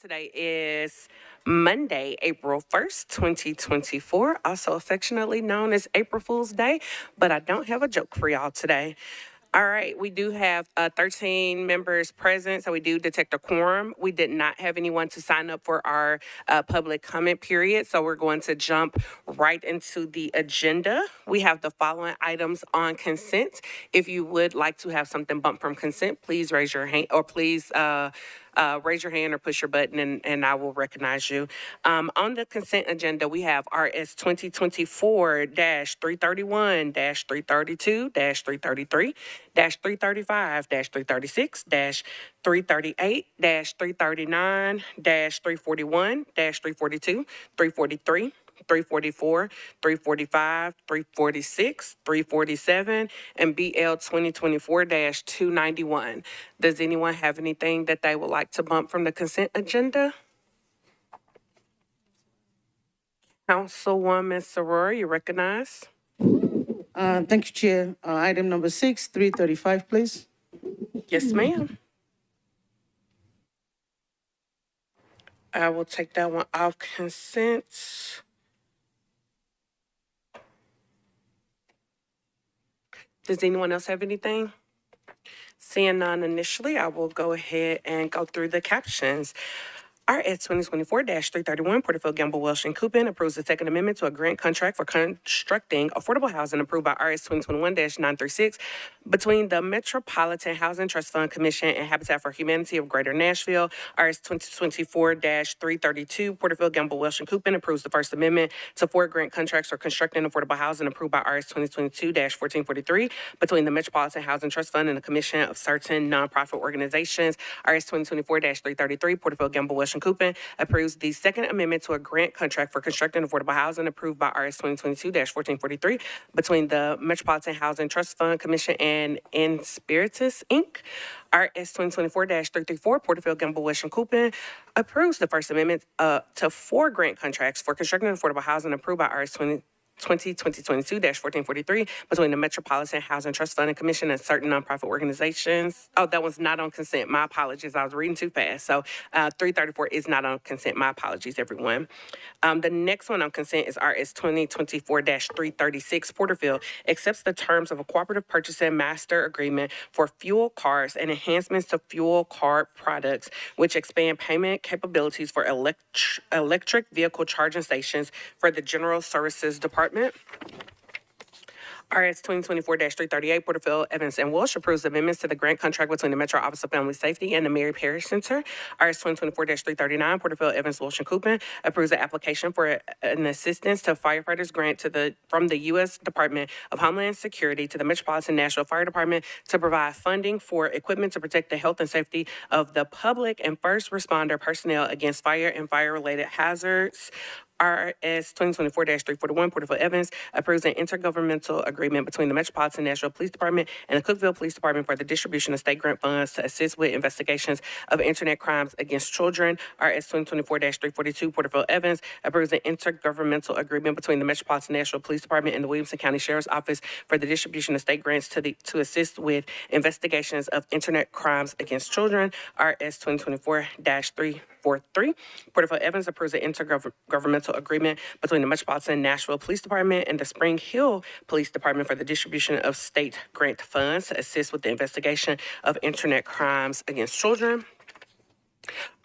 Today is Monday, April 1st, 2024, also affectionately known as April Fool's Day, but I don't have a joke for y'all today. All right, we do have 13 members present, so we do detect a quorum. We did not have anyone to sign up for our public comment period, so we're going to jump right into the agenda. We have the following items on consent. If you would like to have something bumped from consent, please raise your hand, or please raise your hand or push your button, and I will recognize you. On the consent agenda, we have RS 2024-331, -332, -333, -335, -336, -338, -339, -341, -342, 343, 344, 345, 346, 347, and BL 2024-291. Does anyone have anything that they would like to bump from the consent agenda? Councilwoman Soror, you recognize? Thank you, Chair. Item number 6, 335, please. Yes, ma'am. I will take that one off consent. Does anyone else have anything? Seeing none initially, I will go ahead and go through the captions. RS 2024-331, Porterfield, Gamble, Welsh, and Coupin approves the Second Amendment to a grant contract for constructing affordable housing approved by RS 2021-936 between the Metropolitan Housing Trust Fund Commission and Habitat for Humanity of Greater Nashville. RS 2024-332, Porterfield, Gamble, Welsh, and Coupin approves the First Amendment to 4 grant contracts for constructing affordable housing approved by RS 2022-1443 between the Metropolitan Housing Trust Fund and the Commission of certain nonprofit organizations. RS 2024-333, Porterfield, Gamble, Welsh, and Coupin approves the Second Amendment to a grant contract for constructing affordable housing approved by RS 2022-1443 between the Metropolitan Housing Trust Fund Commission and Inspiritus, Inc. RS 2024-334, Porterfield, Gamble, Welsh, and Coupin approves the First Amendment to 4 grant contracts for constructing affordable housing approved by RS 2022-1443 between the Metropolitan Housing Trust Fund and Commission and certain nonprofit organizations. Oh, that was not on consent. My apologies. I was reading too fast. So 334 is not on consent. My apologies, everyone. The next one on consent is RS 2024-336. Porterfield accepts the terms of a cooperative purchasing master agreement for fuel cards and enhancements to fuel card products, which expand payment capabilities for electric vehicle charging stations for the General Services Department. RS 2024-338, Porterfield, Evans, and Walsh approves amendments to the grant contract between the Metro Office of Family Safety and the Mary Parish Center. RS 2024-339, Porterfield, Evans, Walsh, and Coupin approves the application for an assistance to firefighters grant from the U.S. Department of Homeland Security to the Metropolitan Nashville Fire Department to provide funding for equipment to protect the health and safety of the public and first responder personnel against fire and fire-related hazards. RS 2024-341, Porterfield Evans approves an intergovernmental agreement between the Metropolitan Nashville Police Department and the Cookeville Police Department for the distribution of state grant funds to assist with investigations of internet crimes against children. RS 2024-342, Porterfield Evans approves an intergovernmental agreement between the Metropolitan Nashville Police Department and the Williamson County Sheriff's Office for the distribution of state grants to assist with investigations of internet crimes against children. RS 2024-343, Porterfield Evans approves an intergovernmental agreement between the Metropolitan Nashville Police Department and the Spring Hill Police Department for the distribution of state grant funds to assist with the investigation of internet crimes against children.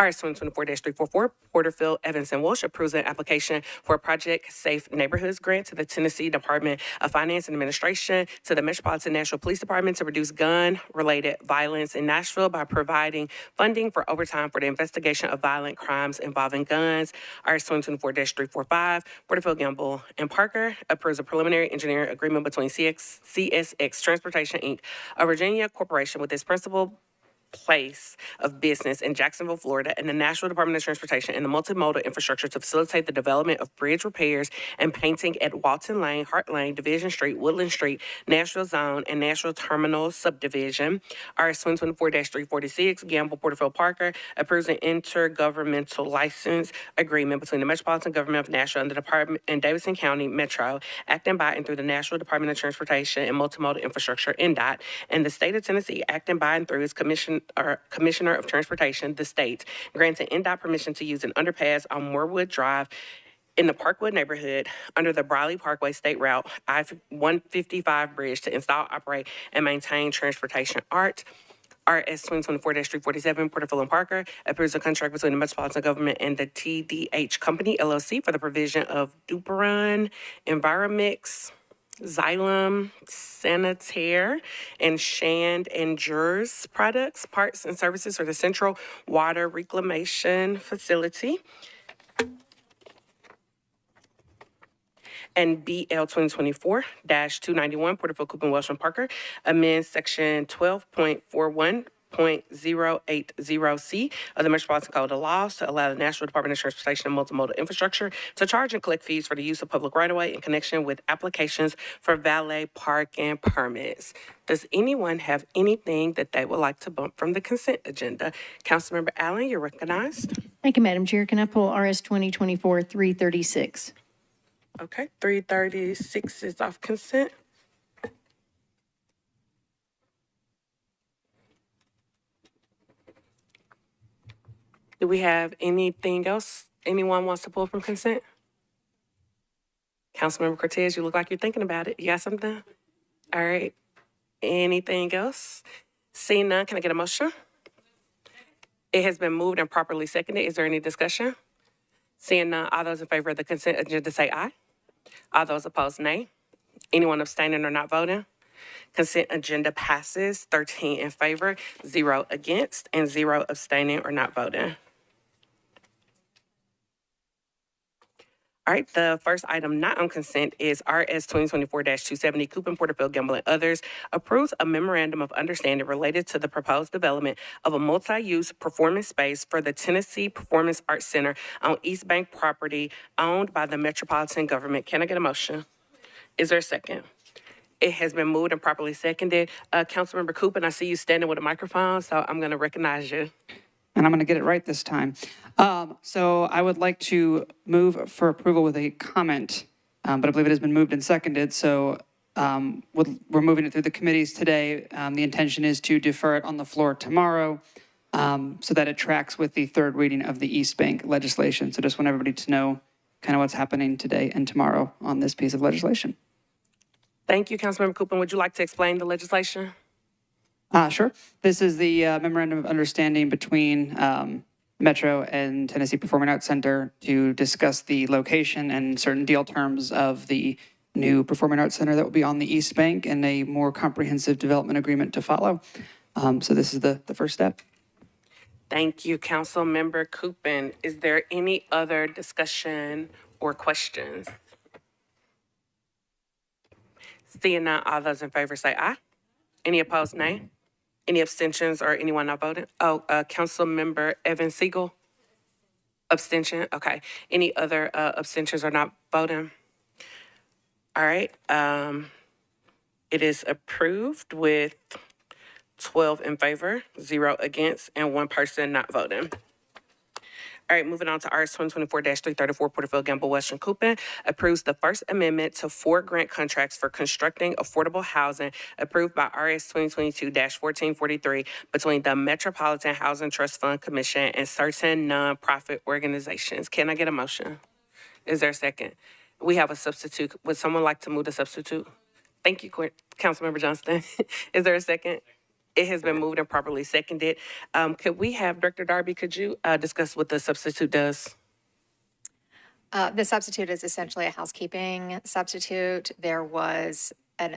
RS 2024-344, Porterfield, Evans, and Walsh approves an application for a Project Safe Neighborhoods grant to the Tennessee Department of Finance and Administration to the Metropolitan Nashville Police Department to reduce gun-related violence in Nashville by providing funding for overtime for the investigation of violent crimes involving guns. RS 2024-345, Porterfield, Gamble, and Parker approves a preliminary engineering agreement between CSX Transportation, Inc., a Virginia corporation with its principal place of business in Jacksonville, Florida, and the Nashville Department of Transportation and the multimodal infrastructure to facilitate the development of bridge repairs and painting at Walton Lane, Hart Lane, Division Street, Woodland Street, Nashville Zone, and Nashville Terminal Subdivision. RS 2024-346, Gamble, Porterfield, Parker approves an intergovernmental license agreement between the Metropolitan Government of Nashville and the Department and Davidson County Metro, acting by and through the Nashville Department of Transportation and Multimodal Infrastructure, NDOT, and the state of Tennessee, acting by and through its Commission Commissioner of Transportation, the state, granting NDOT permission to use an underpass on Morewood Drive in the Parkwood neighborhood under the Briley Parkway State Route I-155 bridge to install, operate, and maintain transportation art. RS 2024-347, Porterfield and Parker approves a contract between the Metropolitan Government and the TDH Company, LLC, for the provision of Duperon, Enviromix, Xylem, Sanitaire, and Shand and Jers products, parts, and services for the Central Water Reclamation Facility. And BL 2024-291, Porterfield, Coopin, Welsh, and Parker, amends Section 12.41.080C of the Metropolitan Code of Laws to allow the National Department of Transportation and Multimodal Infrastructure to charge and collect fees for the use of public right-of-way in connection with applications for valet parking permits. Does anyone have anything that they would like to bump from the consent agenda? Councilmember Allen, you're recognized. Thank you, Madam Chair. Can I pull RS 2024-336? Okay, 336 is off consent. Do we have anything else anyone wants to pull from consent? Councilmember Cortez, you look like you're thinking about it. You got something? All right. Anything else? Seeing none, can I get a motion? It has been moved and properly seconded. Is there any discussion? Seeing none, all those in favor of the consent agenda say aye. All those opposed, nay. Anyone abstaining or not voting? Consent agenda passes, 13 in favor, 0 against, and 0 abstaining or not voting. All right, the first item not on consent is RS 2024-270, Coopin, Porterfield, Gamble, and others, approves a memorandum of understanding related to the proposed development of a multi-use performance space for the Tennessee Performance Arts Center on East Bank property owned by the Metropolitan Government. Can I get a motion? Is there a second? It has been moved and properly seconded. Councilmember Coopin, I see you standing with a microphone, so I'm going to recognize you. And I'm going to get it right this time. So I would like to move for approval with a comment, but I believe it has been moved and seconded. So we're moving it through the committees today. The intention is to defer it on the floor tomorrow so that it tracks with the third reading of the East Bank legislation. So just want everybody to know kind of what's happening today and tomorrow on this piece of legislation. Thank you, Councilmember Coopin. Would you like to explain the legislation? Sure. This is the memorandum of understanding between Metro and Tennessee Performing Arts Center to discuss the location and certain deal terms of the new Performing Arts Center that will be on the East Bank and a more comprehensive development agreement to follow. So this is the first step. Thank you, Councilmember Coopin. Is there any other discussion or questions? Seeing none, all those in favor say aye. Any opposed, nay? Any abstentions or anyone not voting? Councilmember Evan Siegel? Abstention, okay. Any other abstentions or not voting? All right, it is approved with 12 in favor, 0 against, and 1 person not voting. All right, moving on to RS 2024-334, Porterfield, Gamble, Western Coopin, approves the first amendment to 4 grant contracts for constructing affordable housing approved by RS 2022-1443 between the Metropolitan Housing Trust Fund Commission and certain nonprofit organizations. Can I get a motion? Is there a second? We have a substitute. Would someone like to move the substitute? Thank you, Councilmember Johnston. Is there a second? It has been moved and properly seconded. Could we have Director Darby, could you discuss what the substitute does? The substitute is essentially a housekeeping substitute. There was an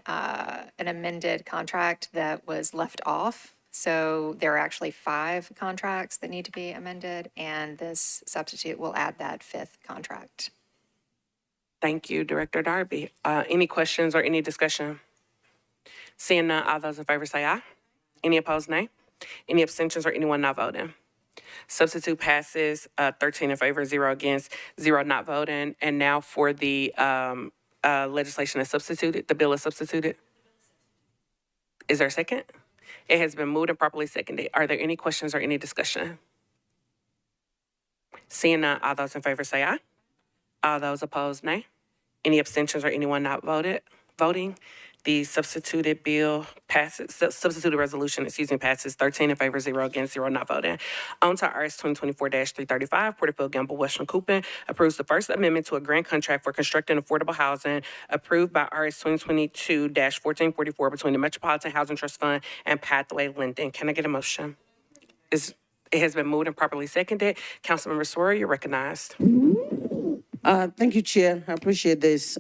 amended contract that was left off. So there are actually 5 contracts that need to be amended, and this substitute will add that 5th contract. Thank you, Director Darby. Any questions or any discussion? Seeing none, all those in favor say aye. Any opposed, nay? Any abstentions or anyone not voting? Substitute passes, 13 in favor, 0 against, 0 not voting. And now for the legislation is substituted, the bill is substituted. Is there a second? It has been moved and properly seconded. Are there any questions or any discussion? Seeing none, all those in favor say aye. All those opposed, nay. Any abstentions or anyone not voting? The substituted resolution, passes 13 in favor, 0 against, 0 not voting. On to RS 2024-335, Porterfield Gamble Western Coupin approves the First Amendment to a grant contract for constructing affordable housing approved by RS 2022-1444 between the Metropolitan Housing Trust Fund and Pathway Lending. Can I get a motion? It has been moved and properly seconded. Councilmember Sawyer, you're recognized. Thank you, Chair. I appreciate this.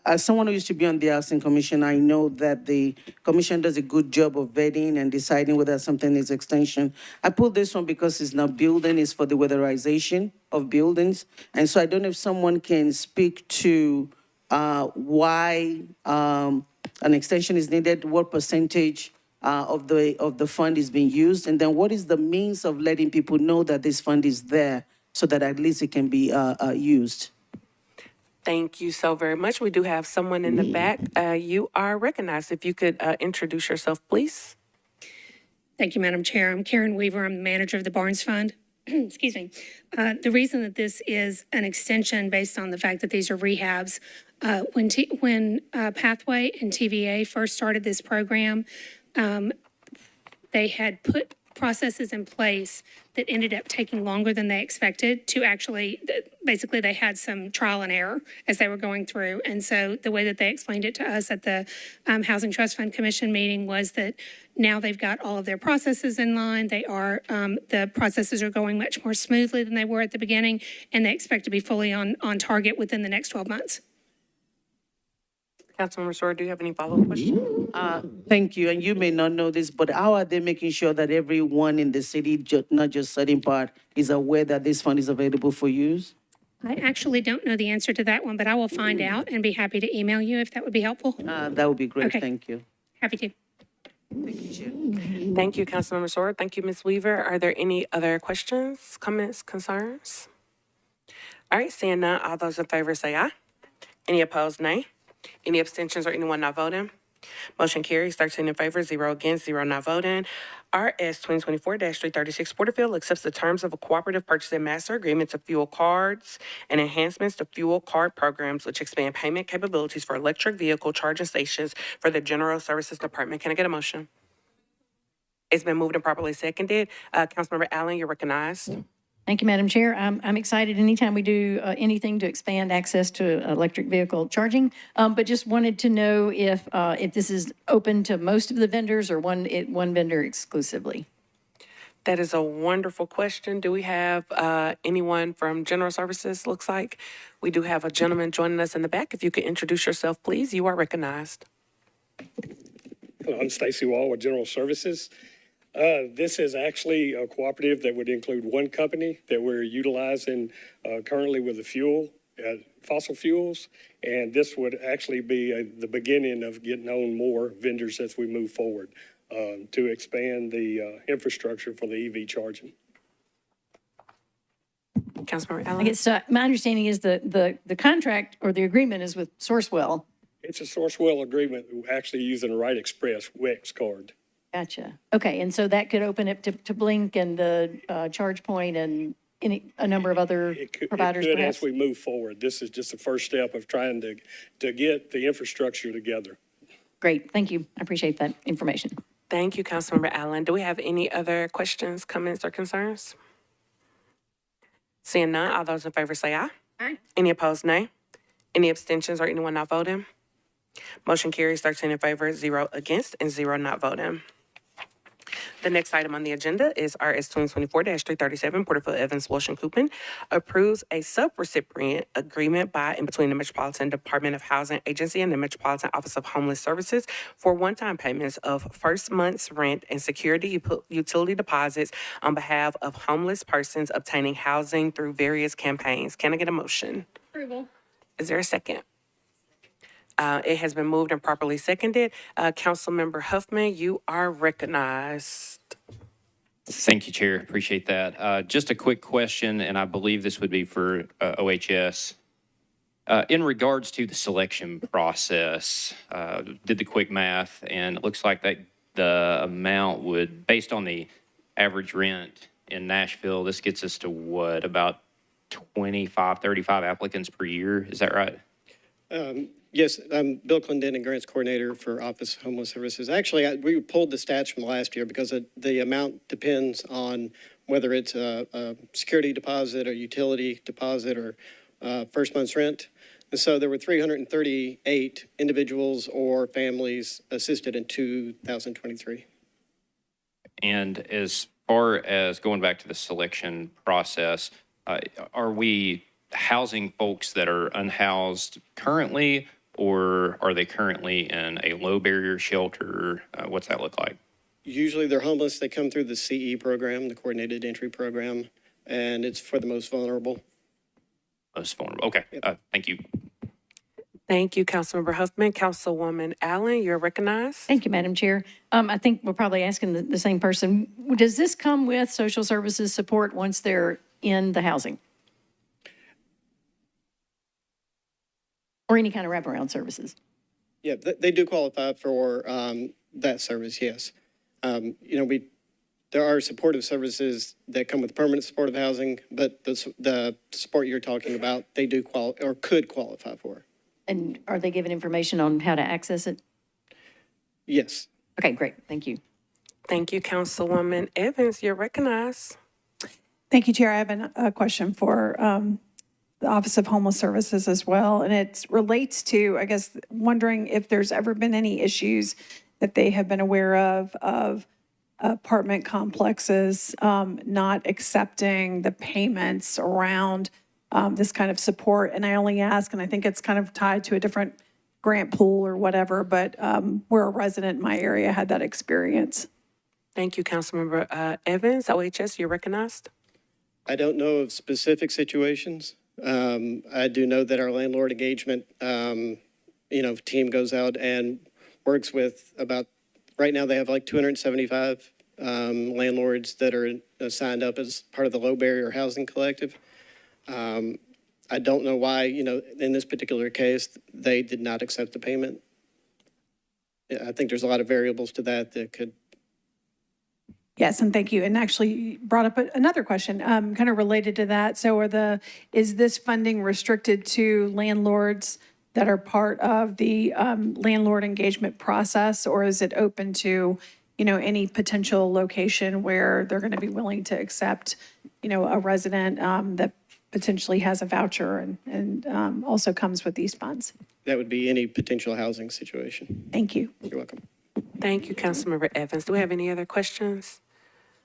As someone who used to be on the Housing Commission, I know that the commission does a good job of vetting and deciding whether something is extension. I pulled this one because it's not building, it's for the weatherization of buildings. And so I don't know if someone can speak to why an extension is needed, what percentage of the fund is being used, and then what is the means of letting people know that this fund is there so that at least it can be used. Thank you so very much. We do have someone in the back. You are recognized. If you could introduce yourself, please. Thank you, Madam Chair. I'm Karen Weaver. I'm the manager of the Barnes Fund. Excuse me. The reason that this is an extension based on the fact that these are rehabs, when Pathway and TVA first started this program, they had put processes in place that ended up taking longer than they expected to actually, basically they had some trial and error as they were going through. And so the way that they explained it to us at the Housing Trust Fund Commission meeting was that now they've got all of their processes in line. They are, the processes are going much more smoothly than they were at the beginning, and they expect to be fully on target within the next 12 months. Councilmember Sawyer, do you have any follow-up questions? Thank you. And you may not know this, but how are they making sure that everyone in the city, not just certain part, is aware that this fund is available for use? I actually don't know the answer to that one, but I will find out and be happy to email you if that would be helpful. That would be great. Okay. Thank you. Happy to. Thank you, Chair. Thank you, Councilmember Sawyer. Thank you, Ms. Weaver. Are there any other questions, comments, concerns? All right, seeing none, all those in favor say aye. Any opposed, nay. Any abstentions or anyone not voting? Motion carries 13 in favor, 0 against, 0 not voting. RS 2024-336 Porterfield accepts the terms of a cooperative purchasing master agreement to fuel cards and enhancements to fuel card programs which expand payment capabilities for electric vehicle charging stations for the General Services Department. Can I get a motion? It's been moved and properly seconded. Councilmember Allen, you're recognized. Thank you, Madam Chair. I'm excited anytime we do anything to expand access to electric vehicle charging, but just wanted to know if this is open to most of the vendors or one vendor exclusively. That is a wonderful question. Do we have anyone from General Services? Looks like we do have a gentleman joining us in the back. If you could introduce yourself, please. You are recognized. Hello, I'm Stacy Wall with General Services. This is actually a cooperative that would include one company that we're utilizing currently with the fuel, fossil fuels, and this would actually be the beginning of getting on more vendors as we move forward to expand the infrastructure for the EV charging. Councilmember I Allen? guess my understanding is the contract or the agreement is with Sourcewell. It's a Sourcewell agreement, actually using a Right Express WEX card. Gotcha. Okay, and so that could open it to Blink and the ChargePoint and a number of other providers It could perhaps? as we move forward. This is just the first step of trying to get the infrastructure together. Great, thank you. I appreciate that information. Thank you, Councilmember Allen. Do we have any other questions, comments, or concerns? Seeing none, all those in favor say aye. Aye. Any opposed, nay. Any abstentions or anyone not voting? Motion carries 13 in favor, 0 against, and 0 not voting. The next item on the agenda is RS 2024-337, Porterfield Evans Walsh and Coupin approves a subrecipient agreement by and between the Metropolitan Department of Housing Agency and the Metropolitan Office of Homeless Services for one-time payments of first month's rent and security utility deposits on behalf of homeless persons obtaining housing through various campaigns. Can I get a motion? Approval. Is there a second? It has been moved and properly seconded. Councilmember Huffman, you are recognized. Thank you, Chair. Appreciate that. Just a quick question, and I believe this would be for OHS. In regards to the selection process, did the quick math, and it looks like that the amount would, based on the average rent in Nashville, this gets us to what, about 25, 35 applicants per year? Is that right? Yes, I'm Bill Clendenin, Grants Coordinator for Office of Homeless Services. Actually, we pulled the stats from last year because the amount depends on whether it's a security deposit, or utility deposit, or first month's rent. And so there were 338 individuals or families assisted in 2023. And as far as going back to the selection process, are we housing folks that are unhoused currently, or are they currently in a low barrier shelter? What's that look like? Usually they're homeless. They come through the CE program, the Coordinated Entry Program, and it's for the most vulnerable. Most vulnerable. Okay. Thank you. Thank you, Councilmember Huffman. Councilwoman Allen, you're recognized. Thank you, Madam Chair. I think we're probably asking the same person. Does this come with social services support once they're in the housing? Or any kind of wraparound services? Yeah, they do qualify for that service, yes. There are supportive services that come with permanent supportive housing, but the support you're talking about, they do or could qualify for. And are they given information on how to access it? Yes. Okay, great. Thank you. Thank you, Councilwoman Evans. You're recognized. Thank you, Chair. I have a question for the Office of Homeless Services as well, and it relates to, I guess, wondering if there's ever been any issues that they have been aware of apartment complexes not accepting the payments around this kind of support. And I only ask, and I think it's kind of tied to a different grant pool or whatever, but where a resident in my area had that experience. Thank you, Councilmember Evans. OHS, you're recognized. I don't know of specific situations. I do know that our landlord engagement, team goes out and works with right now they have like 275 landlords that are signed up as part of the Low Barrier Housing Collective. I don't know why, in this particular case, they did not accept the payment. I think there's a lot of variables to that could. Yes, and thank you. And actually you brought up another question kind of related to that. So is this funding restricted to landlords that are part of the landlord engagement process, or is it open to, any potential location where they're going to be willing to accept, a resident that potentially has a voucher and also comes with these funds? That would be any potential housing situation. Thank you. You're welcome. Thank you, Councilmember Evans. Do we have any other questions?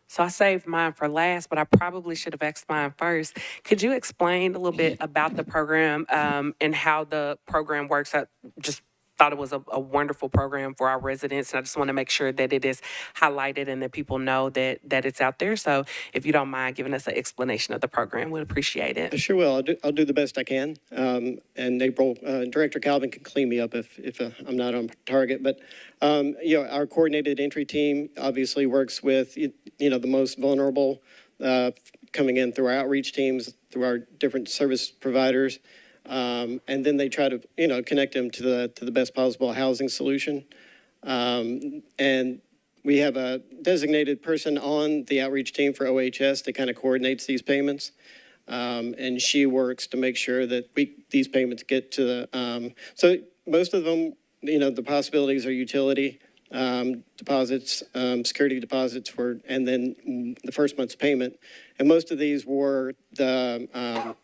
So I saved mine for last, but I probably should have asked mine first. Could you explain a little bit about the program and how the program works? I just thought it was a wonderful program for our residents, and I just want to make sure that it is highlighted and that people know that it's out there. So if you don't mind giving us an explanation of the program, we'd appreciate it. I sure will. I'll do the best I can. And April, Director Calvin can clean me up if I'm not on target. But, our coordinated entry team obviously works with, the most vulnerable coming in through our outreach teams, through our different service providers. And then they try to, connect them to the best possible housing solution. And we have a designated person on the outreach team for OHS that kind of coordinates these payments. And she works to make sure that these payments get to the, so most of them, the possibilities are utility deposits, security deposits and then the first month's payment. And most of these were the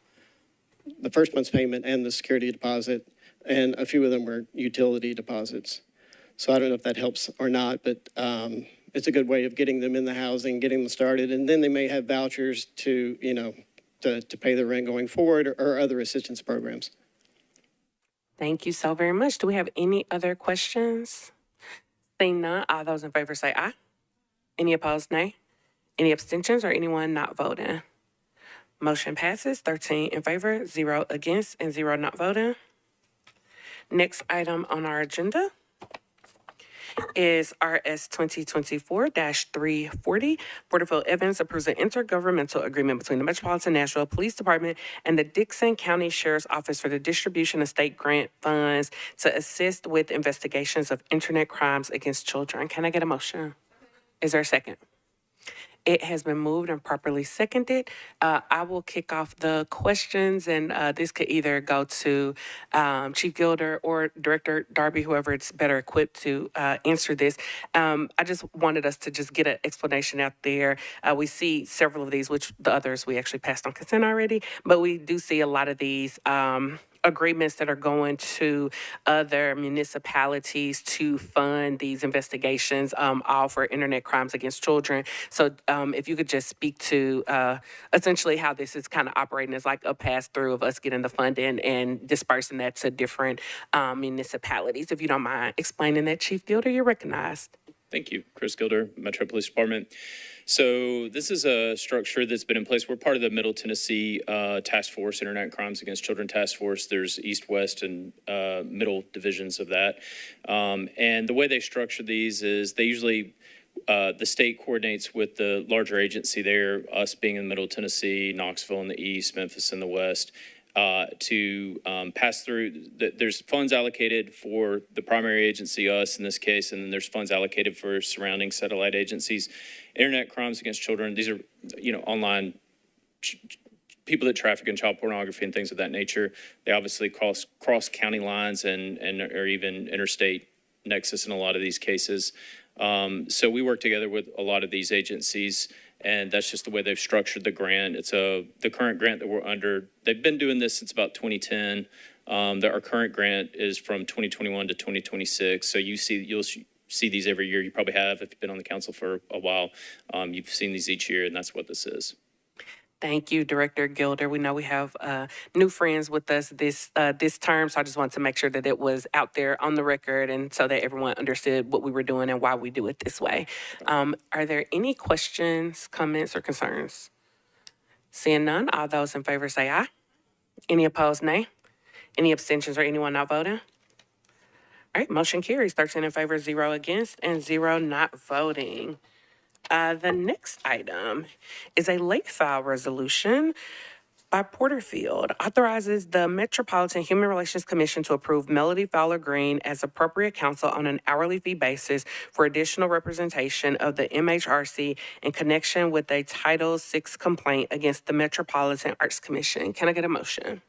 first month's payment and the security deposit, and a few of them were utility deposits. So I don't know if that helps or not, but it's a good way of getting them in the housing, getting them started, and then they may have vouchers to pay the rent going forward or other assistance programs. Thank you so very much. Do we have any other questions? Seeing none, all those in favor say aye. Any opposed, nay? Any abstentions or anyone not voting? Motion passes, 13 in favor, 0 against, and 0 not voting. Next item on our agenda is RS 2024-340. Porterfield Evans approves an intergovernmental agreement between the Metropolitan Nashville Police Department and the Davidson County Sheriff's Office for the distribution of state grant funds to assist with investigations of internet crimes against children. Can I get a motion? Is there a second? It has been moved and properly seconded. I will kick off the questions, and this could either go to Chief Gilder or Director Darby, whoever it's better equipped to answer this. I just wanted us to just get an explanation out there. We see several of these, which the others we actually passed on consent already, but we do see a lot of these agreements that are going to other municipalities to fund these investigations, all for internet crimes against children. So if you could just speak to essentially how this is kind of operating as like a pass-through of us getting the funding and dispersing that to different municipalities. If you don't mind explaining that, Chief Gilder, you're recognized. Thank you. Chris Gilder, Metro Police Department. So this is a structure that's been in place. We're part of the Middle Tennessee Task Force, Internet Crimes Against Children Task Force. There's East, West, and Middle divisions of that. And the way they structure these is they usually, the state coordinates with the larger agency there, us being in Middle Tennessee, Knoxville in the East, Memphis in the West, to pass through. There's funds allocated for the primary agency, us in this case, and then there's funds allocated for surrounding satellite agencies. Internet crimes against children, these are, online people that traffic in child pornography and things of that nature. They obviously cross county lines and or even interstate nexus in a lot of these cases. So we work together with a lot of these agencies, and that's just the way they've structured the grant. It's the current grant that we're under. They've been doing this since about 2010. Our current grant is from 2021 to 2026. So you'll see these every year. You probably have if you've been on the council for a while. You've seen these each year, and that's what this is. Thank you, Director Gilder. We know we have new friends with us this term, so I just wanted to make sure that it was out there on the record and so that everyone understood what we were doing and why we do it this way. Are there any questions, comments, or concerns? Seeing none, all those in favor say aye. Any opposed, nay. Any abstentions or anyone not voting? All right, motion carries 13 in favor, 0 against, and 0 not voting. The next item is a late file resolution by Porterfield, authorizes the Metropolitan Human Relations Commission to approve Melody Fowler Green as appropriate counsel on an hourly fee basis for additional representation of the MHRC in connection with a Title VI complaint against the Metropolitan Arts Commission. Can I get a motion?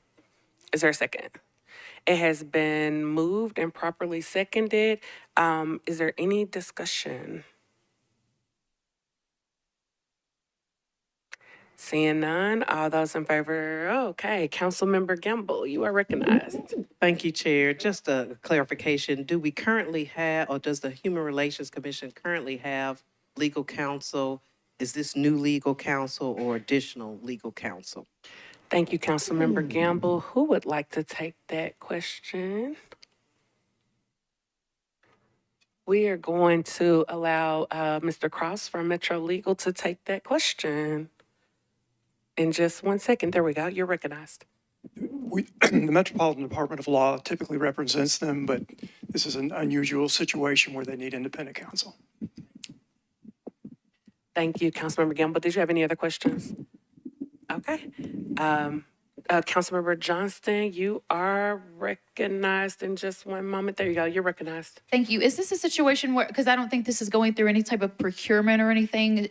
Is there a second? It has been moved and properly seconded. Is there any discussion? Seeing none, all those in favor, okay. Councilmember Gamble, you are recognized. Thank you, Chair. Just a clarification. Do we currently have, or does the Human Relations Commission currently have legal counsel? Is this new legal counsel or additional legal counsel? Thank you, Councilmember Gamble. Who would like to take that question? We are going to allow Mr. Cross from Metro Legal to take that question. In just 1 second. There we go. You're recognized. The Metropolitan Department of Law typically represents them, but this is an unusual situation where they need independent counsel. Thank you, Councilmember Gamble. Did you have any other questions? Okay. Councilmember Johnston, you are recognized in just 1 moment. There you go. You're recognized. Thank you. Is this a situation where, because I don't think this is going through any type of procurement or anything,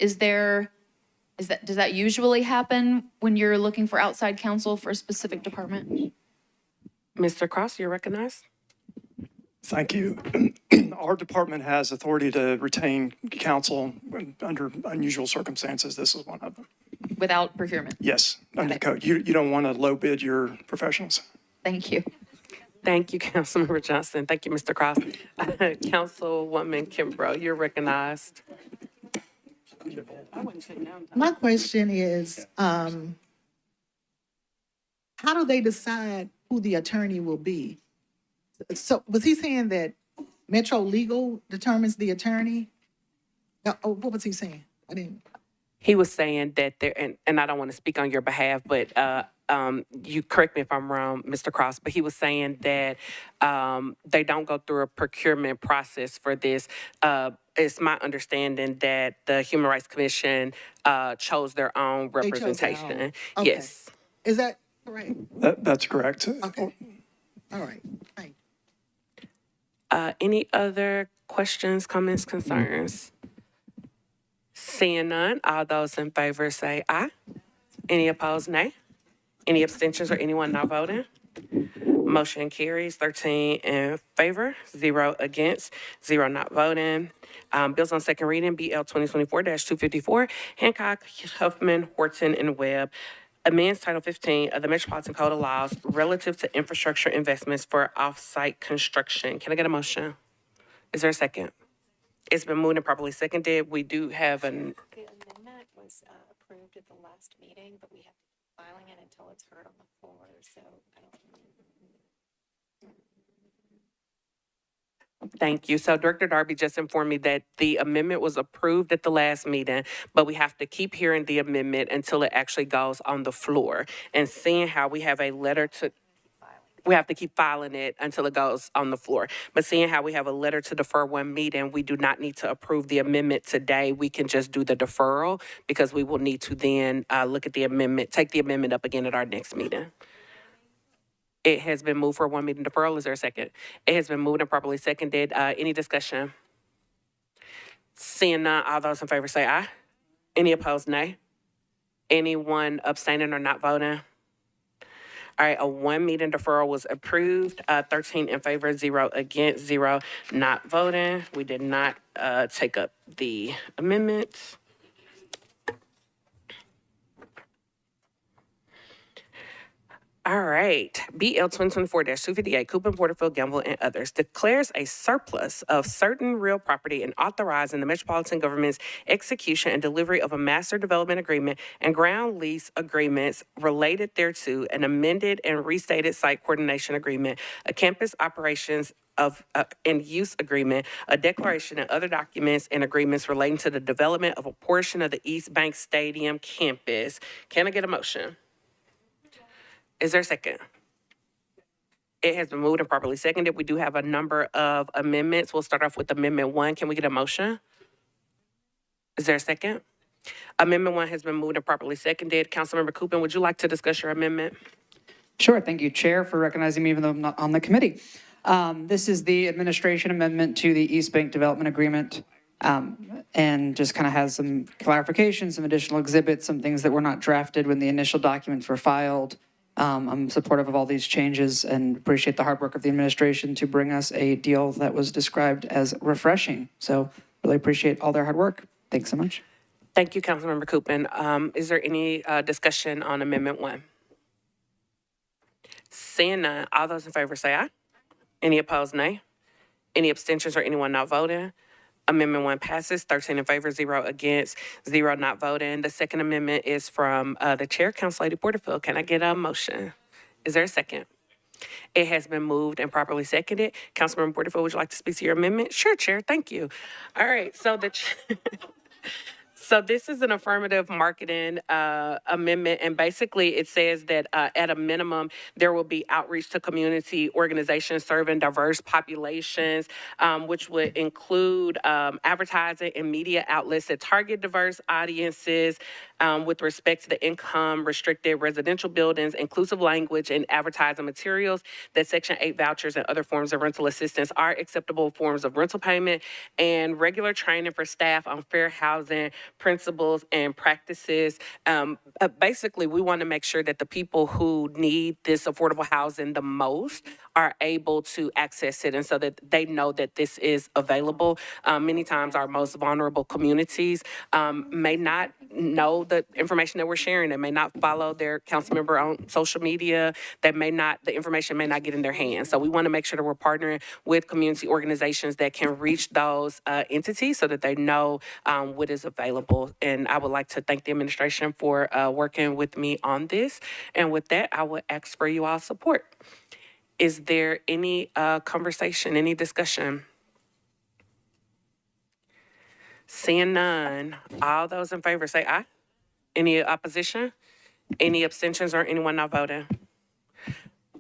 does that usually happen when you're looking for outside counsel for a specific department? Mr. Cross, you're recognized. Thank you. Our department has authority to retain counsel under unusual circumstances. This is one of them. Without procurement? Yes, under the code. You don't want to low bid your professionals. Thank you. Thank you, Councilmember Johnston. Thank you, Mr. Cross. Councilwoman Kimbrough, you're recognized. My question is, how do they decide who the attorney will be? So was he saying that Metro Legal determines the attorney? What was he saying? I didn't. He was saying that there, and I don't want to speak on your behalf, but you correct me if I'm wrong, Mr. Cross, but he was saying that they don't go through a procurement process for this. It's my understanding that the Human Rights Commission chose their own representation. They chose their own. Okay. Yes. Is that correct? That's correct. Okay. All right. Thank you. Any other questions, comments, concerns? Seeing none, all those in favor say aye. Any opposed, nay. Any abstentions or anyone not voting? Motion carries 13 in favor, 0 against, 0 not voting. Bills on second reading, BL 2024-254, Hancock, Huffman, Horton, and Webb. Amends Title 15 of the Metropolitan Code of Laws relative to infrastructure investments for off-site construction. Can I get a motion? Is there a second? It's been moved and properly seconded. We do have an, The amendment was approved at the last meeting, but we have to keep filing it until it's heard on the floor, so I don't. thank you. So Director Darby just informed me that the amendment was approved at the last meeting, but we have to keep hearing the amendment until it actually goes on the floor. And seeing how we have a letter to, we have to keep filing it until it goes on the floor. But seeing how we have a letter to defer one meeting, we do not need to approve the amendment today. We can just do the deferral because we will need to then look at the amendment, take the amendment up again at our next meeting. It has been moved for one meeting deferral. Is there a second? It has been moved and properly seconded. Any discussion? Seeing none, all those in favor say aye. Any opposed, nay. Anyone abstaining or not voting? All right, a one meeting deferral was approved, 13 in favor, 0 against, 0 not voting. We did not take up the amendments. All right, BL 2024-258, Coupon, Porterfield, Gamble, and others declares a surplus of certain real property and authorizing the Metropolitan Government's execution and delivery of a master development agreement and ground lease agreements related thereto, an amended and restated site coordination agreement, a campus operations and use agreement, a declaration and other documents and agreements relating to the development of a portion of the East Bank Stadium campus. Can I get a motion? Is there a second? It has been moved and properly seconded. We do have a number of amendments. We'll start off with Amendment 1. Can we get a motion? Is there a second? Amendment 1 has been moved and properly seconded. Councilmember Coupon, would you like to discuss your amendment? Sure. Thank you, Chair, for recognizing me even though I'm not on the committee. This is the administration amendment to the East Bank Development Agreement, and just kind of has some clarifications, some additional exhibits, some things that were not drafted when the initial documents were filed. I'm supportive of all these changes and appreciate the hard work of the administration to bring us a deal that was described as refreshing. So really appreciate all their hard work. Thanks so much. Thank you, Councilmember Coupon. Is there any discussion on Amendment 1? Seeing none, all those in favor say aye. Any opposed, nay. Any abstentions or anyone not voting? Amendment 1 passes, 13 in favor, 0 against, 0 not voting. The second amendment is from the Chair, Council Lady Porterfield. Can I get a motion? Is there a second? It has been moved and properly seconded. Councilmember Porterfield, would you like to speak to your amendment? Sure, Chair, thank you. All right, so So this is an affirmative marketing amendment, and basically it says that at a minimum, there will be outreach to community organizations serving diverse populations, which would include advertising and media outlets that target diverse audiences with respect to the income-restricted residential buildings, inclusive language and advertising materials, that Section 8 vouchers and other forms of rental assistance are acceptable forms of rental payment, and regular training for staff on fair housing principles and practices. Basically, we want to make sure that the people who need this affordable housing the most are able to access it, and so that they know that this is available. Many times our most vulnerable communities may not know the information that we're sharing. They may not follow their council member on social media. The information may not get in their hands. So we want to make sure that we're partnering with community organizations that can reach those entities so that they know what is available. And I would like to thank the administration for working with me on this. And with that, I would ask for you all support. Is there any conversation, any discussion? Seeing none, all those in favor say aye. Any opposition? Any abstentions or anyone not voting?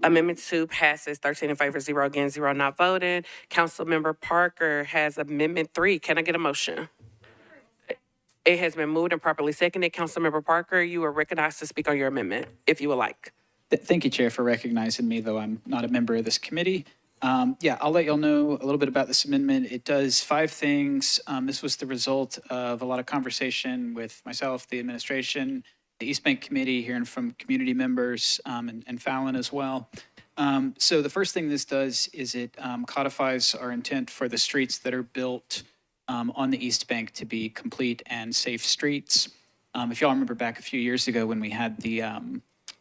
Amendment 2 passes, 13 in favor, 0 against, 0 not voting. Councilmember Parker has Amendment 3. Can I get a motion? It has been moved and properly seconded. Councilmember Parker, you are recognized to speak on your amendment, if you would like. Thank you, Chair, for recognizing me, though I'm not a member of this committee. Yeah, I'll let y'all know a little bit about this amendment. It does 5 things. This was the result of a lot of conversation with myself, the administration, the East Bank Committee, hearing from community members, and Fallon as well. So the first thing this does is it codifies our intent for the streets that are built on the East Bank to be complete and safe streets. If y'all remember back a few years ago when we had the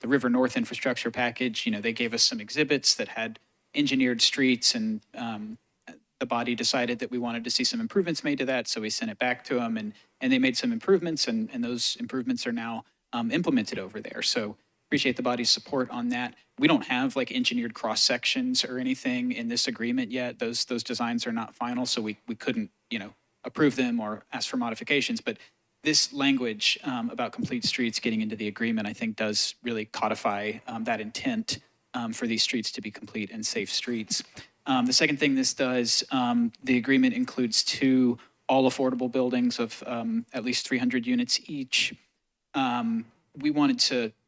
River North infrastructure package, they gave us some exhibits that had engineered streets, and the body decided that we wanted to see some improvements made to that, so we sent it back to them, and they made some improvements, and those improvements are now implemented over there. So appreciate the body's support on that. We don't have like engineered cross sections or anything in this agreement yet. Those designs are not final, so we couldn't approve them or ask for modifications. But this language about complete streets getting into the agreement, I think, does really codify that intent for these streets to be complete and safe streets. The second thing this does, the agreement includes 2 all affordable buildings of at least 300 units each. We wanted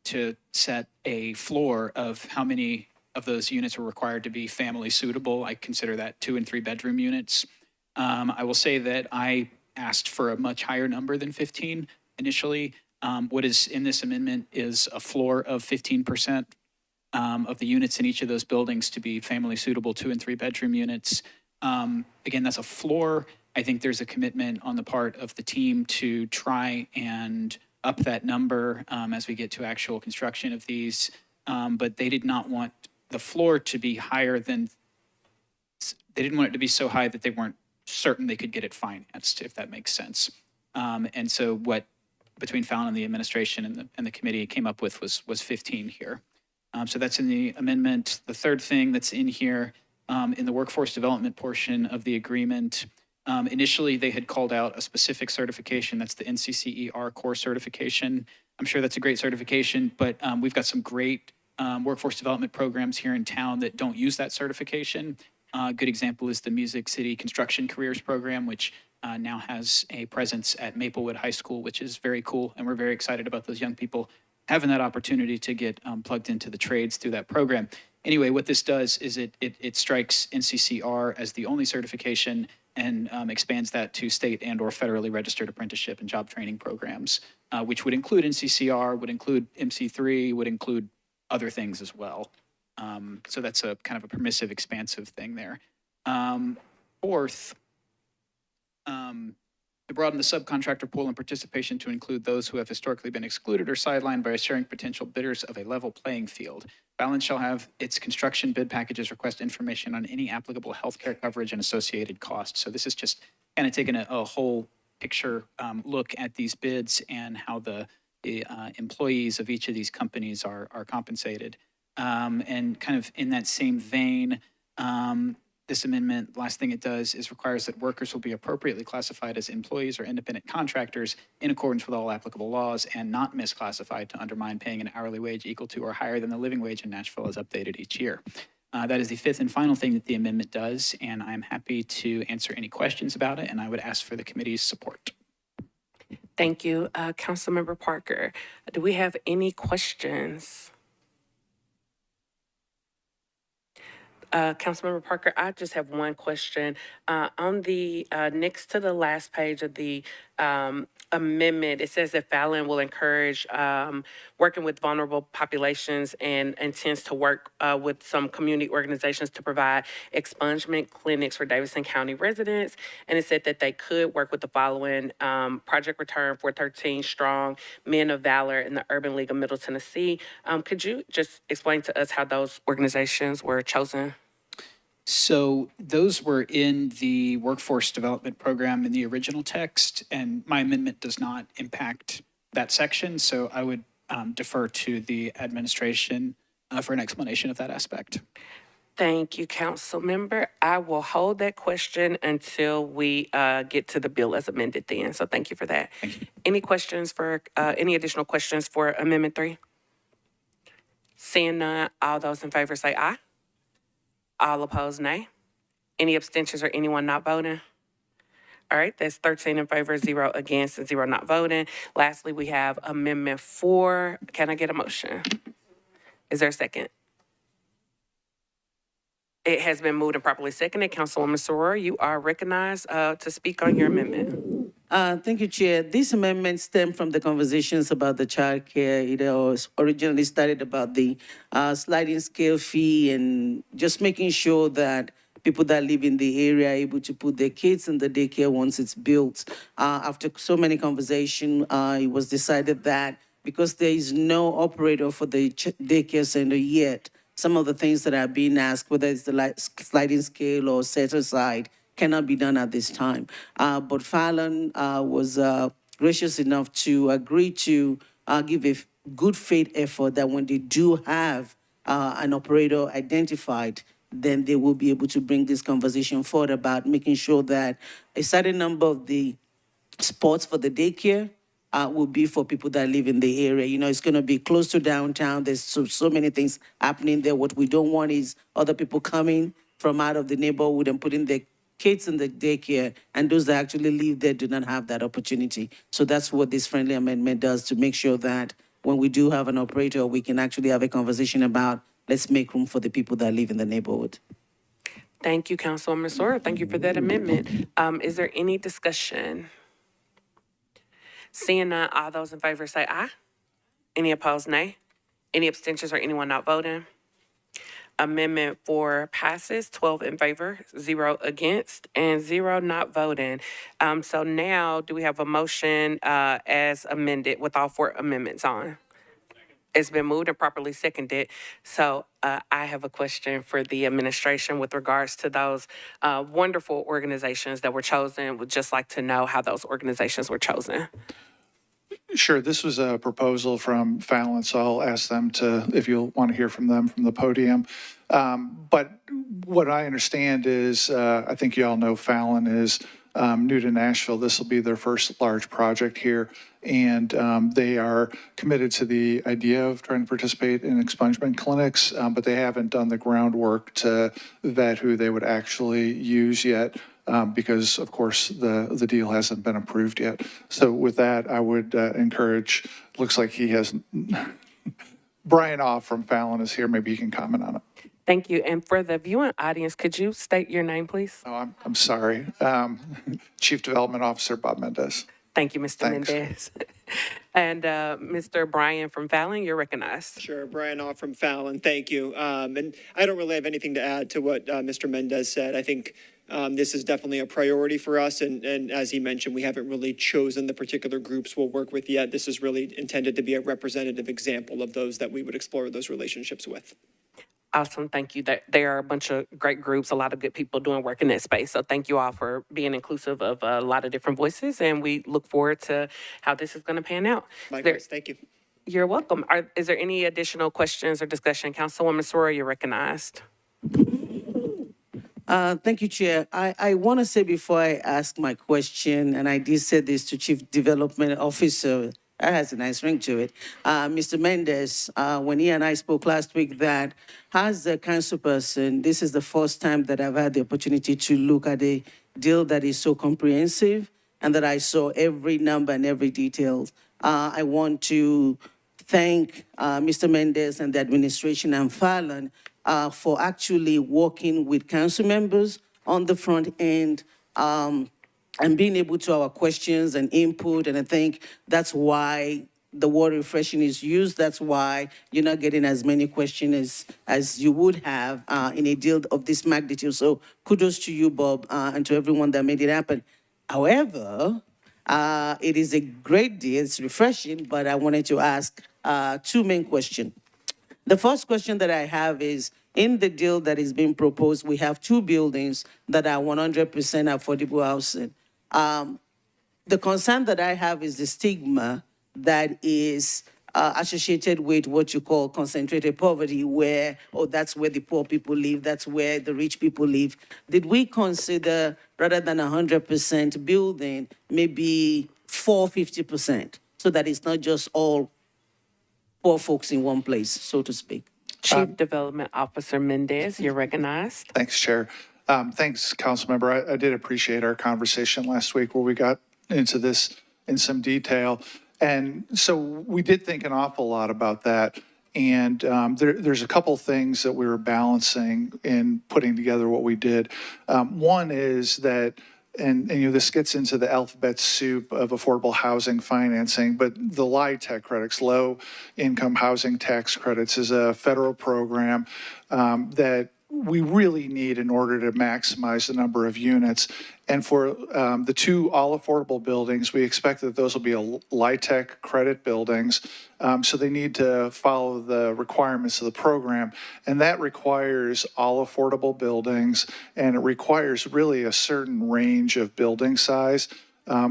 to set a floor of how many of those units were required to be family suitable. I consider that 2 and 3 bedroom units. I will say that I asked for a much higher number than 15 initially. What is in this amendment is a floor of 15% of the units in each of those buildings to be family suitable 2 and 3 bedroom units. Again, that's a floor. I think there's a commitment on the part of the team to try and up that number as we get to actual construction of these. But they did not want the floor to be higher than, they didn't want it to be so high that they weren't certain they could get it financed, if that makes sense. And so what between Fallon and the administration and the committee came up with was 15 here. So that's in the amendment. The third thing that's in here in the workforce development portion of the agreement, initially they had called out a specific certification. That's the NCCER core certification. I'm sure that's a great certification, but we've got some great workforce development programs here in town that don't use that certification. A good example is the Music City Construction Careers Program, which now has a presence at Maplewood High School, which is very cool. And we're very excited about those young people having that opportunity to get plugged into the trades through that program. Anyway, what this does is it strikes NCCR as the only certification and expands that to state and or federally registered apprenticeship and job training programs, which would include NCCR, would include MC3, would include other things as well. So that's a kind of a permissive, expansive thing there. Fourth, to broaden the subcontractor pool and participation to include those who have historically been excluded or sidelined by assuring potential bidders of a level playing field. Balance shall have its construction bid packages request information on any applicable healthcare coverage and associated costs. So this is just kind of taking a whole picture look at these bids and how the employees of each of these companies are compensated. And kind of in that same vein, this amendment, last thing it does is requires that workers will be appropriately classified as employees or independent contractors in accordance with all applicable laws and not misclassified to undermine paying an hourly wage equal to or higher than the living wage in Nashville as updated each year. That is the fifth and final thing that the amendment does, and I'm happy to answer any questions about it, and I would ask for the committee's support. Thank you. Councilmember Parker, do we have any questions? Councilmember Parker, I just have one question. On the next to the last page of the amendment, it says that Fallon will encourage working with vulnerable populations and intends to work with some community organizations to provide expungement clinics for Davidson County residents. And it said that they could work with the following: Project Return 413 Strong, Men of Valor, and the Urban League of Middle Tennessee. Could you just explain to us how those organizations were chosen? So those were in the workforce development program in the original text, and my amendment does not impact that section. So I would defer to the administration for an explanation of that aspect. Thank you, Council Member. I will hold that question until we get to the bill as amended then. So thank you for that. Any questions for, any additional questions for Amendment 3? Seeing none, all those in favor say aye. All opposed, nay. Any abstentions or anyone not voting? All right, that's 13 in favor, 0 against, and 0 not voting. Lastly, we have Amendment 4. Can I get a motion? Is there a second? It has been moved and properly seconded. Councilwoman Soror, you are recognized to speak on your amendment. Thank you, Chair. This amendment stemmed from the conversations about the child care. It was originally started about the sliding scale fee and just making sure that people that live in the area are able to put their kids in the daycare once it's built. After so many conversations, it was decided that because there is no operator for the daycare center yet, some of the things that are being asked, whether it's the sliding scale or set aside, cannot be done at this time. But Fallon was gracious enough to agree to give a good faith effort that when they do have an operator identified, then they will be able to bring this conversation forward about making sure that a certain number of the spots for the daycare will be for people that live in the area. You know, it's going to be close to downtown. There's so many things happening there. What we don't want is other people coming from out of the neighborhood and putting their kids in the daycare, and those that actually live there do not have that opportunity. So that's what this friendly amendment does, to make sure that when we do have an operator, we can actually have a conversation about, let's make room for the people that live in the neighborhood. Thank you, Councilwoman Soror. Thank you for that amendment. Is there any discussion? Seeing none, all those in favor say aye. Any opposed, nay. Any abstentions or anyone not voting? Amendment 4 passes, 12 in favor, 0 against, and 0 not voting. So now, do we have a motion as amended with all 4 amendments on? It's been moved and properly seconded. So I have a question for the administration with regards to those wonderful organizations that were chosen. Would just like to know how those organizations were chosen. Sure. This was a proposal from Fallon, so I'll ask them to, if you'll want to hear from them from the podium. But what I understand is, I think you all know Fallon is new to Nashville. This will be their first large project here. And they are committed to the idea of trying to participate in expungement clinics, but they haven't done the groundwork to vet who they would actually use yet. Because, of course, the deal hasn't been approved yet. So with that, I would encourage, looks like he has, Brian Off from Fallon is here. Maybe you can comment on it. Thank you. And for the viewing audience, could you state your name, please? Oh, I'm sorry. Chief Development Officer Bob Mendez. Thank you, Mr. Thanks. Mendez. And Mr. Brian from Fallon, you're recognized. Sure, Brian Off from Fallon, thank you. And I don't really have anything to add to what Mr. Mendez said. I think this is definitely a priority for us. And as he mentioned, we haven't really chosen the particular groups we'll work with yet. This is really intended to be a representative example of those that we would explore those relationships with. Awesome. Thank you. There are a bunch of great groups, a lot of good people doing work in that space. So thank you all for being inclusive of a lot of different voices. And we look forward to how this is going to pan out. Likewise, thank you. You're welcome. Is there any additional questions or discussion? Councilwoman Soror, you're recognized. Thank you, Chair. I want to say before I ask my question, and I did say this to Chief Development Officer, that has a nice ring to it, Mr. Mendez, when he and I spoke last week, that as a council person, this is the first time that I've had the opportunity to look at a deal that is so comprehensive and that I saw every number and every detail. I want to thank Mr. Mendez and the administration and Fallon for actually working with council members on the front end and being able to our questions and input. And I think that's why the word refreshing is used. That's why you're not getting as many questions as you would have in a deal of this magnitude. So kudos to you, Bob, and to everyone that made it happen. However, it is a great deal. It's refreshing, but I wanted to ask 2 main questions. The first question that I have is, in the deal that is being proposed, we have 2 buildings that are 100% affordable housing. The concern that I have is the stigma that is associated with what you call concentrated poverty, where, oh, that's where the poor people live, that's where the rich people live. Did we consider, rather than 100% building, maybe 50%, so that it's not just all poor folks in one place, so to speak? Chief Development Officer Mendez, you're recognized. Thanks, Chair. Thanks, Councilmember. I did appreciate our conversation last week where we got into this in some detail. And so we did think an awful lot about that. And there's a couple things that we were balancing in putting together what we did. One is that, and this gets into the alphabet soup of affordable housing financing, but the LIHTC credits, low income housing tax credits, is a federal program that we really need in order to maximize the number of units. And for the two all affordable buildings, we expect that those will be LIHTC credit buildings. So they need to follow the requirements of the program. And that requires all affordable buildings, and it requires really a certain range of building size.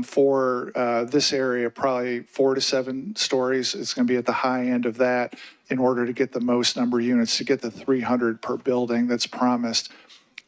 For this area, probably 4 to 7 stories. It's going to be at the high end of that in order to get the most number of units, to get the 300 per building that's promised.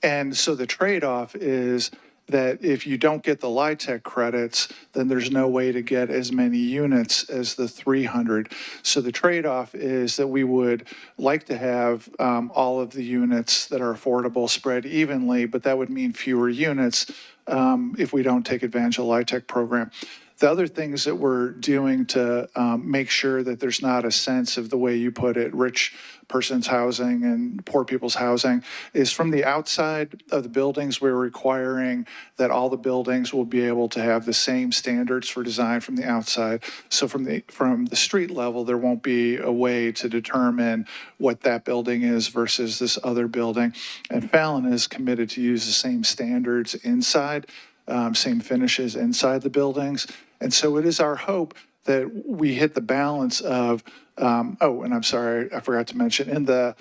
And so the trade-off is that if you don't get the LIHTC credits, then there's no way to get as many units as the 300. So the trade-off is that we would like to have all of the units that are affordable spread evenly, but that would mean fewer units if we don't take advantage of the LIHTC program. The other things that we're doing to make sure that there's not a sense of the way you put it, rich person's housing and poor people's housing, is from the outside of the buildings, we're requiring that all the buildings will be able to have the same standards for design from the outside. So from the street level, there won't be a way to determine what that building is versus this other building. And Fallon is committed to use the same standards inside, same finishes inside the buildings. And so it is our hope that we hit the balance of, oh, and I'm sorry, I forgot to mention, in the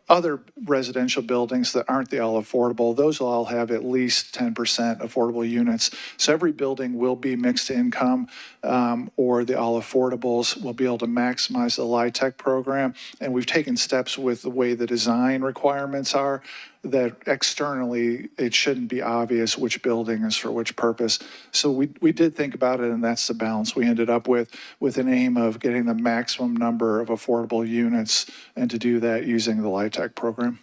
other residential buildings that aren't the all affordable, those will all have at least 10% affordable units. So every building will be mixed income, or the all affordables will be able to maximize the LIHTC program. And we've taken steps with the way the design requirements are, that externally it shouldn't be obvious which building is for which purpose. So we did think about it, and that's the balance we ended up with an aim of getting the maximum number of affordable units, and to do that using the LIHTC program.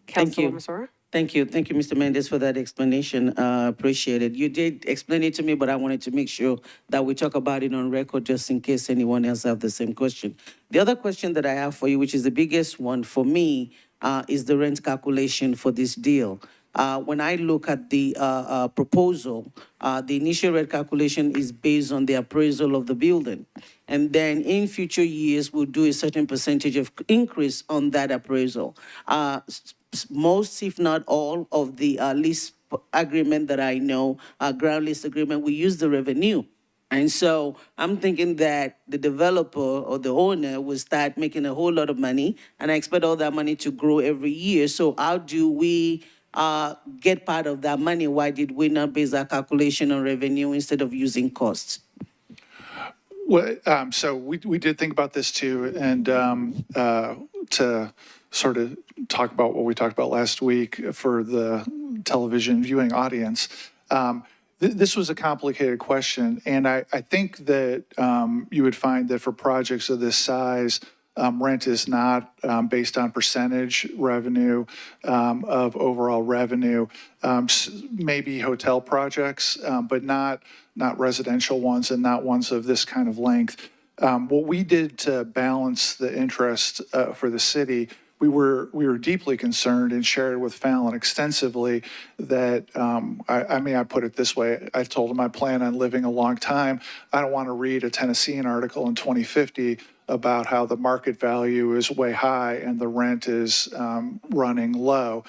Thank you. Councilwoman Sora? Thank you, Mr. Mendes, for that explanation. Appreciate it. You did explain it to me, but I wanted to make sure that we talk about it on record, just in case anyone else have the same question. The other question that I have for you, which is the biggest one for me, is the rent calculation for this deal. When I look at the proposal, the initial rent calculation is based on the appraisal of the building. And then in future years, we'll do a certain percentage of increase on that appraisal. Most, if not all, of the lease agreement that I know, ground lease agreement, we use the revenue. And so I'm thinking that the developer or the owner will start making a whole lot of money, and I expect all that money to grow every year. So how do we get part of that money? Why did we not base our calculation on revenue instead of using costs? Well, so we did think about this too, and to sort of talk about what we talked about last week for the television viewing audience. This was a complicated question, and I think that you would find that for projects of this size, rent is not based on percentage revenue of overall revenue. Maybe hotel projects, but not residential ones, and not ones of this kind of length. What we did to balance the interest for the city, we were deeply concerned and shared with Fallon extensively that, I put it this way, I told him I plan on living a long time. I don't want to read a Tennessean article in 2050 about how the market value is way high and the rent is running low.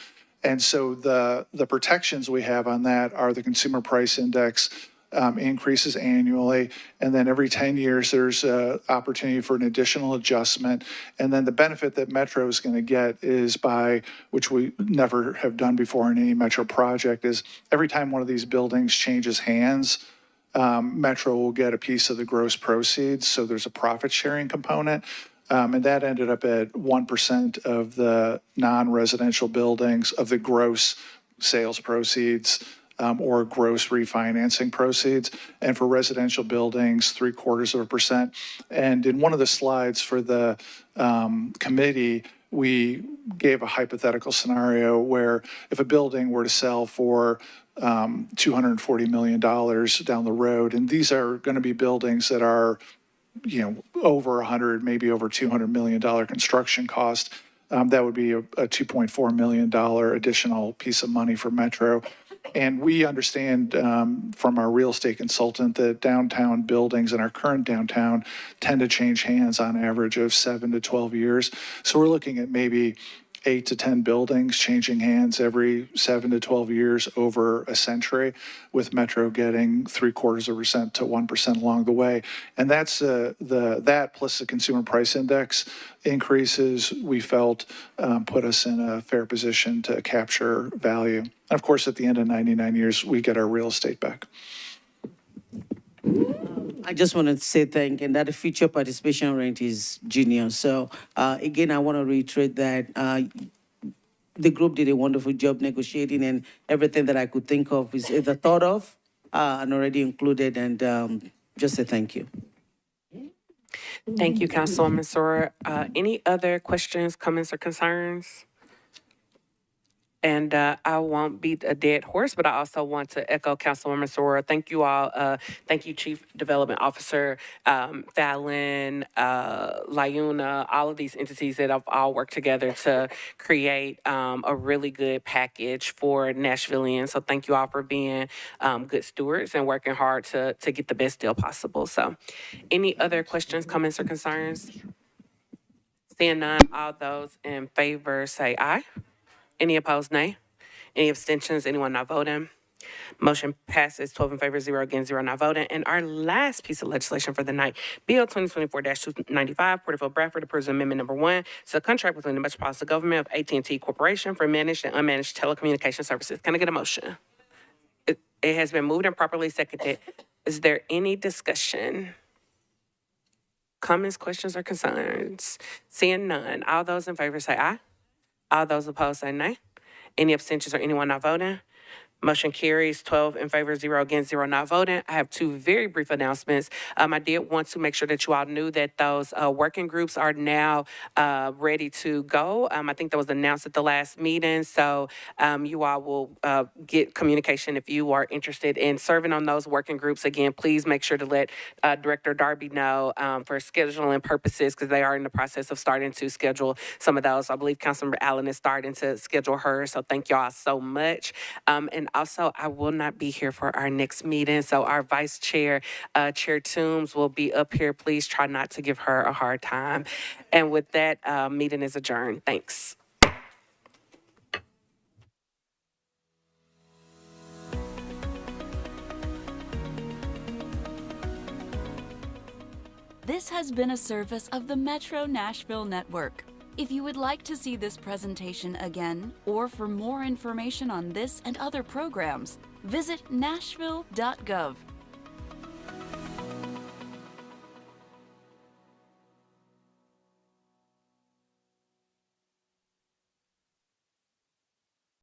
And so the protections we have on that are the consumer price index increases annually, and then every 10 years there's an opportunity for an additional adjustment. And then the benefit that Metro is going to get is which we never have done before in any Metro project, is every time one of these buildings changes hands, Metro will get a piece of the gross proceeds. So there's a profit sharing component. And that ended up at 1% of the non-residential buildings of the gross sales proceeds, or gross refinancing proceeds. And for residential buildings, 0.75%. And in one of the slides for the committee, we gave a hypothetical scenario where if a building were to sell for $240 million down the road, and these are going to be buildings that are over 100, maybe over $200 million construction cost. That would be a $2.4 million additional piece of money for Metro. And we understand from our real estate consultant that downtown buildings in our current downtown tend to change hands on average of 7 to 12 years. So we're looking at maybe 8 to 10 buildings changing hands every 7 to 12 years over a century, with Metro getting 0.75% to 1% along the way. And that's that plus the consumer price index increases we felt put us in a fair position to capture value. And of course, at the end of 99 years, we get our real estate back. I just want to say thank you, and that the future participation rate is junior. So again, I want to reiterate that the group did a wonderful job negotiating, and everything that I could think of is either thought of and already included, and just a thank you. Thank you, Councilwoman Sora. Any other questions, comments, or concerns? And I won't beat a dead horse, but I also want to echo Councilwoman Sora. Thank you all. Thank you, Chief Development Officer Fallon, Lyuna, all of these entities that have all worked together to create a really good package for Nashvilleians. So thank you all for being good stewards and working hard to get the best deal possible. So any other questions, comments, or concerns? Seeing none, all those in favor say aye. Any opposed, nay? Any abstentions? Anyone not voting? Motion passes 12 in favor, 0 against, 0 not voting. And our last piece of legislation for the night, Bill 2024-295, Porterfield Bradford approves Amendment Number 1 to the contract between the Metropolitan Government of AT&T Corporation for managed and unmanaged telecommunication services. Can I get a motion? It has been moved and properly seconded. Is there any discussion? Comments, questions, or concerns? Seeing none, all those in favor say aye. All those opposed say nay. Any abstentions or anyone not voting? Motion carries 12 in favor, 0 against, 0 not voting. I have two very brief announcements. I did want to make sure that you all knew that those working groups are now ready to go. I think that was announced at the last meeting. So you all will get communication if you are interested in serving on those working groups. Again, please make sure to let Director Darby know for scheduling purposes, because they are in the process of starting to schedule some of those. I believe Councilmember Allen is starting to schedule hers. So thank y'all so much. And also, I will not be here for our next meeting. So our Vice Chair, Chair Toombs, will be up here. Please try not to give her a hard time. And with that, meeting is adjourned. Thanks. This has been a service of the Metro Nashville Network. If you would like to see this presentation again, or for more information on this and other programs, visit nashville.gov.